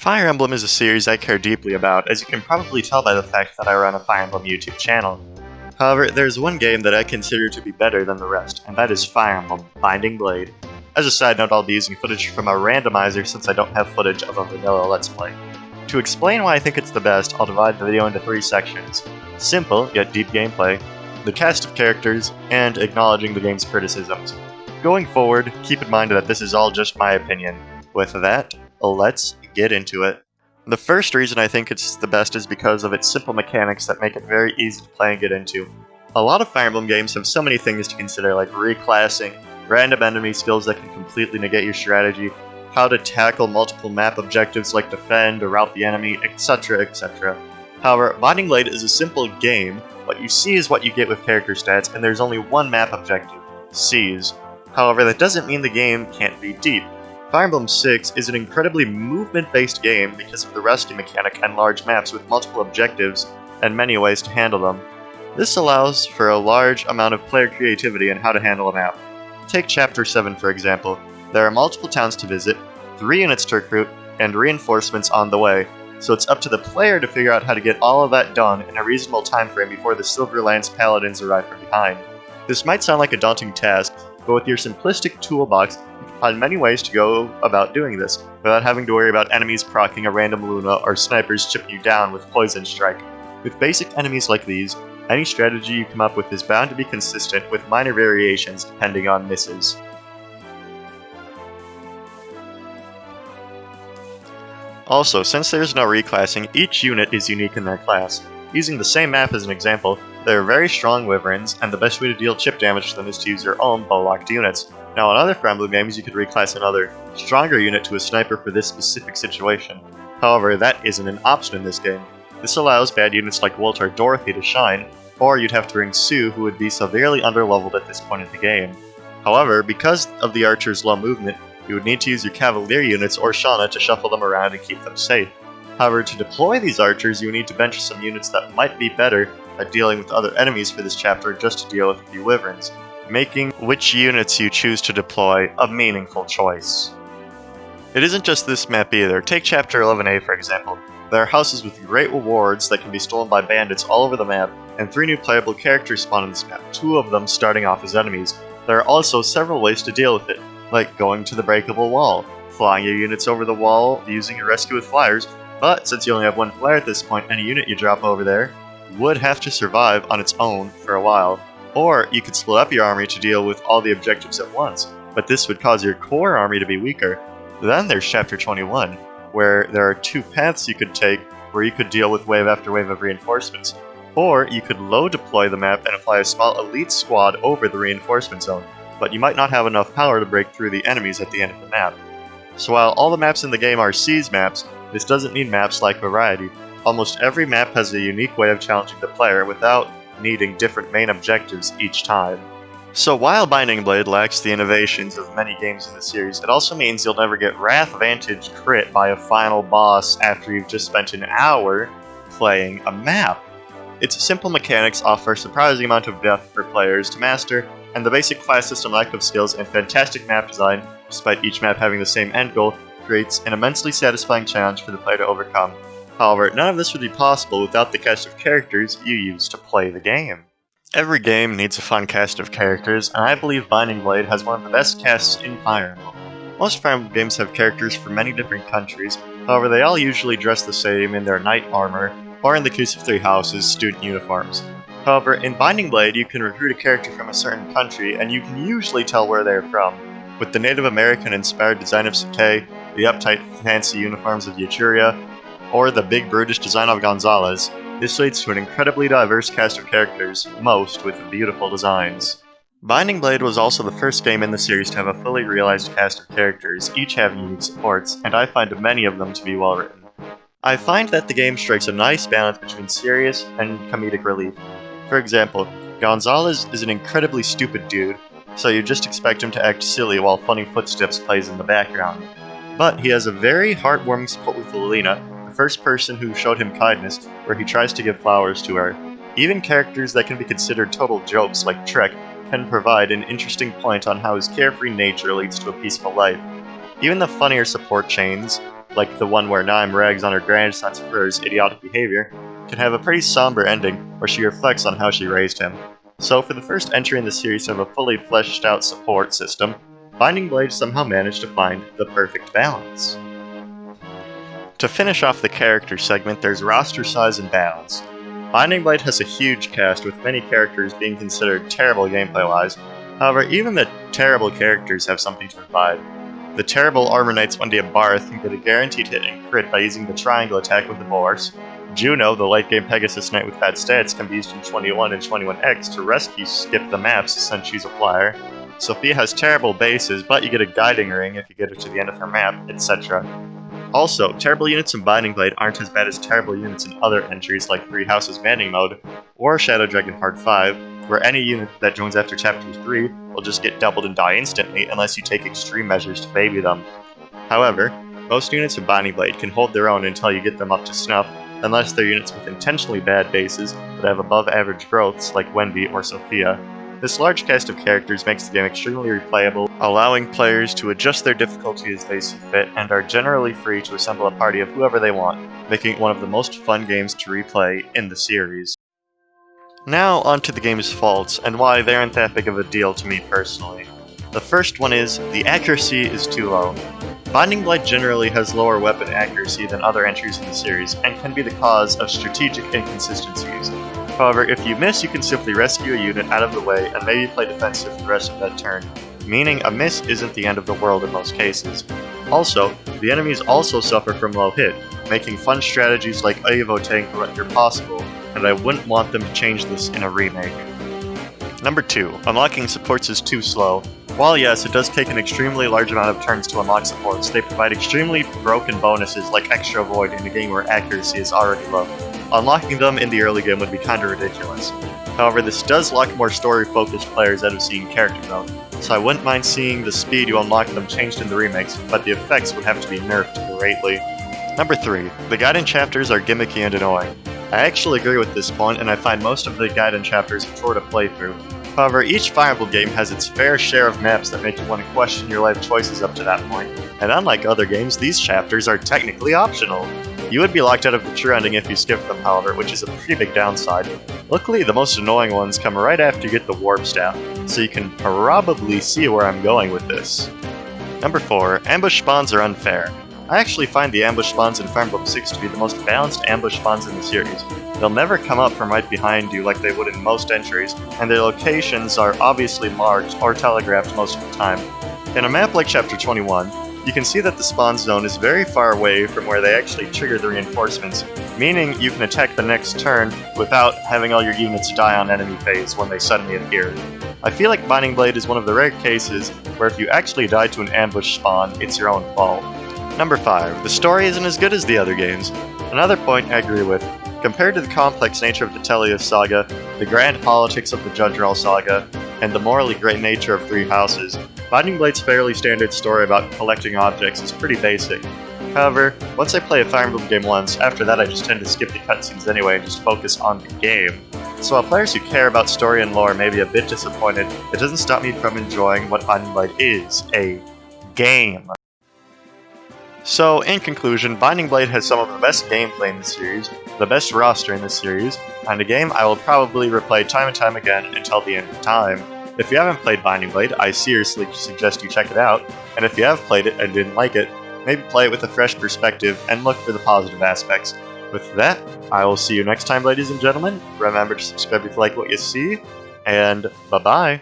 Fire Emblem is a series I care deeply about, as you can probably tell by the fact that I run a Fire Emblem YouTube channel. However, there's one game that I consider to be better than the rest, and that is Fire Emblem Binding Blade. As a side note, I'll be using footage from a randomizer since I don't have footage of a vanilla Let's Play. To explain why I think it's the best, I'll divide the video into 3 sections: simple, yet deep gameplay, the cast of characters, and acknowledging the game's criticisms. Going forward, keep in mind that this is all just my opinion. With that, let's get into it. The first reason I think it's the best is because of its simple mechanics that make it very easy to play and get into. A lot of Fire Emblem games have so many things to consider, like reclassing, random enemy skills that can completely negate your strategy, how to tackle multiple map objectives like defend or rout the enemy, etc, etc. However, Binding Blade is a simple game. What you see is what you get with character stats, and there's only one map objective: Seize. However, that doesn't mean the game can't be deep. Fire Emblem 6 is an incredibly movement-based game because of the rescue mechanic and large maps with multiple objectives and many ways to handle them. This allows for a large amount of player creativity in how to handle a map. Take Chapter 7 for example. There are multiple towns to visit, 3 units to recruit, and reinforcements on the way, so it's up to the player to figure out how to get all of that done in a reasonable time frame before the Silver Lance Paladins arrive from behind. This might sound like a daunting task, but with your simplistic toolbox, you can find many ways to go about doing this, without having to worry about enemies proccing a random Luna or snipers chipping you down with Poison Strike. With basic enemies like these, any strategy you come up with is bound to be consistent with minor variations depending on misses. Also, since there is no reclassing, each unit is unique in their class. Using the same map as an example, they are very strong wyverns, and the best way to deal chip damage to them is to use your own bow-locked units. Now in other Fire Emblem games you could reclass another, stronger unit to a sniper for this specific situation. However, that isn't an option in this game. This allows bad units like Wolt or Dorothy to shine, or you'd have to bring Sue, who would be severely underleveled at this point in the game. However, because of the archer's low movement, you would need to use your Cavalier units or Shauna to shuffle them around and keep them safe. However, to deploy these archers, you would need to bench some units that might be better at dealing with other enemies for this chapter just to deal with a few wyverns, making which units you choose to deploy a meaningful choice. It isn't just this map either. Take Chapter 11a for example. There are houses with great rewards that can be stolen by bandits all over the map, and 3 new playable characters spawn on this map, 2 of them starting off as enemies. There are also several ways to deal with it, like going to the breakable wall, flying your units over the wall using your rescue with flyers, but since you only have 1 flare at this point, any unit you drop over there would have to survive on its own for a while. Or you could split up your army to deal with all the objectives at once, but this would cause your core army to be weaker. Then there's Chapter 21, where there are 2 paths you could take where you could deal with wave after wave of reinforcements. Or you could low deploy the map and apply a small elite squad over the reinforcement zone, but you might not have enough power to break through the enemies at the end of the map. So while all the maps in the game are Seize maps, this doesn't mean maps lack variety. Almost every map has a unique way of challenging the player without needing different main objectives each time. So while Binding Blade lacks the innovations of many games in the series, it also means you'll never get Wrath Vantage crit by a final boss after you've just spent an hour playing a map. Its simple mechanics offer a surprising amount of depth for players to master, and the basic class system active skills and fantastic map design, despite each map having the same end goal, creates an immensely satisfying challenge for the player to overcome. However, none of this would be possible without the cast of characters you use to play the game. Every game needs a fun cast of characters, and I believe Binding Blade has one of the best casts in Fire Emblem. Most Fire Emblem games have characters from many different countries, however they all usually dress the same in their knight armor, or in the case of 3 houses, student uniforms. However, in Binding Blade you can recruit a character from a certain country, and you can usually tell where they're from. With the Native American-inspired design of Sakei, the uptight fancy uniforms of Yachuria, or the big brutish design of Gonzalez, this leads to an incredibly diverse cast of characters, most with beautiful designs. Binding Blade was also the first game in the series to have a fully realized cast of characters, each having unique supports, and I find many of them to be well written. I find that the game strikes a nice balance between serious and comedic relief. For example, Gonzalez is an incredibly stupid dude, so you just expect him to act silly while Funny Footsteps plays in the background. But he has a very heartwarming support with Lilina, the first person who showed him kindness, where he tries to give flowers to her. Even characters that can be considered total jokes like Trek can provide an interesting point on how his carefree nature leads to a peaceful life. Even the funnier support chains, like the one where Naim rags on her grandson for his idiotic behavior, can have a pretty somber ending where she reflects on how she raised him. So for the first entry in the series to have a fully fleshed out support system, Binding Blade somehow managed to find the perfect balance. To finish off the character segment, there's roster size and balance. Binding Blade has a huge cast, with many characters being considered terrible gameplay-wise. However, even the terrible characters have something to provide. The terrible Armor Knight's Wendy Barth can get a guaranteed hit and crit by using the triangle attack with the Boars. Juno, the late-game Pegasus Knight with bad stats, can be used in 21 and 21X to rescue Skip the maps since she's a flyer. Sophia has terrible bases, but you get a guiding ring if you get her to the end of her map, etc. Also, terrible units in Binding Blade aren't as bad as terrible units in other entries like Three Houses Manning Mode, or Shadow Dragon Part 5, where any unit that joins after Chapter 3 will just get doubled and die instantly unless you take extreme measures to baby them. However, most units in Binding Blade can hold their own until you get them up to snuff, unless they're units with intentionally bad bases that have above average growths like Wendy or Sophia. This large cast of characters makes the game extremely replayable, allowing players to adjust their difficulty as they see fit, and are generally free to assemble a party of whoever they want, making it one of the most fun games to replay in the series. Now onto the game's faults, and why they aren't that big of a deal to me personally. The first one is, the accuracy is too low. Binding Blade generally has lower weapon accuracy than other entries in the series, and can be the cause of strategic inconsistencies. However, if you miss, you can simply rescue a unit out of the way and maybe play defensive for the rest of that turn, meaning a miss isn't the end of the world in most cases. Also, the enemies also suffer from low hit, making fun strategies like Evo Tank Director possible, and I wouldn't want them to change this in a remake. Number 2. Unlocking supports is too slow. While yes, it does take an extremely large amount of turns to unlock supports, they provide extremely broken bonuses like Extra Void in a game where accuracy is already low. Unlocking them in the early game would be kinda ridiculous. However, this does lock more story-focused players out of seeing character growth, so I wouldn't mind seeing the speed you unlock them changed in the remakes, but the effects would have to be nerfed greatly. Number 3. The guidance chapters are gimmicky and annoying. I actually agree with this point, and I find most of the guidance chapters a chore to play through. However, each Fire Emblem game has its fair share of maps that make you want to question your life choices up to that point, and unlike other games, these chapters are technically optional. You would be locked out of the true ending if you skip them, however, which is a pretty big downside. Luckily, the most annoying ones come right after you get the Warp Staff, so you can probably see where I'm going with this. Number 4. Ambush spawns are unfair. I actually find the ambush spawns in Fire Emblem 6 to be the most balanced ambush spawns in the series. They'll never come up from right behind you like they would in most entries, and their locations are obviously marked or telegraphed most of the time. In a map like Chapter 21, you can see that the spawn zone is very far away from where they actually trigger the reinforcements, meaning you can attack the next turn without having all your units die on enemy phase when they suddenly appear. I feel like Binding Blade is one of the rare cases where if you actually die to an ambush spawn, it's your own fault. Number 5. The story isn't as good as the other games. Another point I agree with. Compared to the complex nature of the Tellius saga, the grand politics of the Judgerall saga, and the morally great nature of Three Houses, Binding Blade's fairly standard story about collecting objects is pretty basic. However, once I play a Fire Emblem game once, after that I just tend to skip the cutscenes anyway and just focus on the game. So while players who care about story and lore may be a bit disappointed, it doesn't stop me from enjoying what Binding Blade is, a game. So, in conclusion, Binding Blade has some of the best gameplay in the series, the best roster in the series, and a game I will probably replay time and time again until the end of time. If you haven't played Binding Blade, I seriously suggest you check it out, and if you have played it and didn't like it, maybe play it with a fresh perspective and look for the positive aspects. With that, I will see you next time, ladies and gentlemen. Remember to subscribe if you like what you see, and bye-bye.